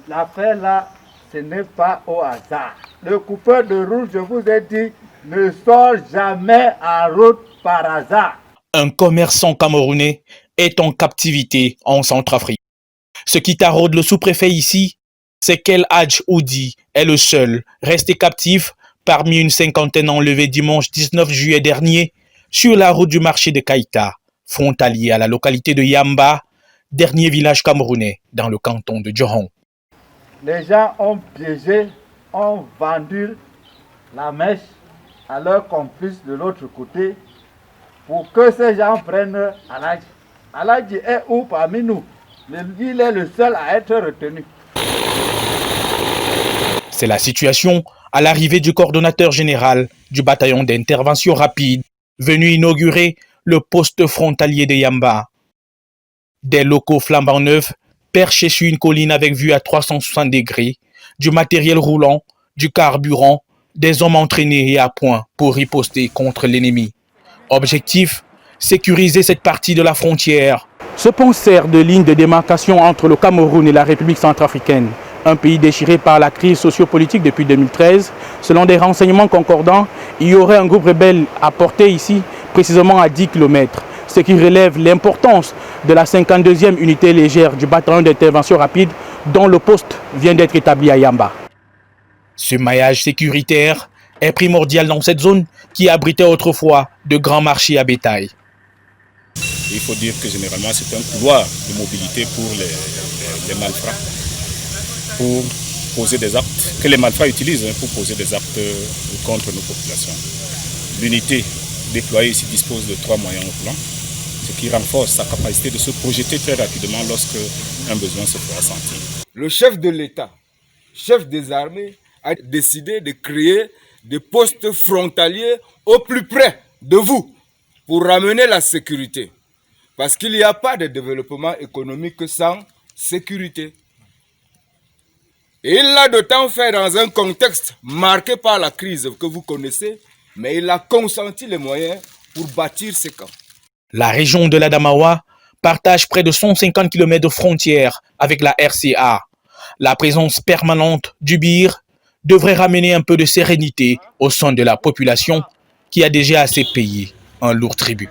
l'affaire là, ce n'est pas au hasard. Le coupeur de route, je vous ai dit, ne sort jamais en route par hasard. Un commerçant camerounais est en captivité en Centrafrique. Ce qui taraude le sous-préfet ici, c'est qu'El Hadj Oudi est le seul resté captif parmi une cinquantaine enlevés dimanche 19 juillet dernier sur la route du marché de Kaïta, frontalier à la localité de Yamba, dernier village camerounais dans le canton de Djohong. Les gens ont piégé, ont vendu la mèche à leurs complices de l'autre côté pour que ces gens prennent Aladji. Aladji est où parmi nous? Il est le seul à être retenu. C'est la situation à l'arrivée du coordonnateur général du bataillon d'intervention rapide, venu inaugurer le poste frontalier de Yamba. Des locaux flambant neufs, perchés sur une colline avec vue à 360 degrés, du matériel roulant, du carburant, des hommes entraînés et à point pour riposter contre l'ennemi. Objectif, sécuriser cette partie de la frontière. Ce pont sert de ligne de démarcation entre le Cameroun et la République centrafricaine, un pays déchiré par la crise sociopolitique depuis 2013. Selon des renseignements concordants, il y aurait un groupe rebelle à portée ici, précisément à 10 km, ce qui relève l'importance de la 52e unité légère du bataillon d'intervention rapide dont le poste vient d'être établi à Yamba. Ce maillage sécuritaire est primordial dans cette zone qui abritait autrefois de grands marchés à bétail. Il faut dire que généralement c'est un couloir de mobilité pour les malfrats, pour poser des actes, que les malfrats utilisent pour poser des actes contre nos populations. L'unité déployée ici dispose de 3 moyens au plan, ce qui renforce sa capacité de se projeter très rapidement lorsque un besoin se fera sentir. Le chef de l'État, chef des armées, a décidé de créer des postes frontaliers au plus près de vous pour ramener la sécurité. Parce qu'il n'y a pas de développement économique sans sécurité. Et il l'a d'autant fait dans un contexte marqué par la crise que vous connaissez, mais il a consenti les moyens pour bâtir ces camps. La région de l'Adamawa partage près de 150 km de frontières avec la RCA. La présence permanente du BIR devrait ramener un peu de sérénité au sein de la population qui a déjà assez payé un lourd tribut.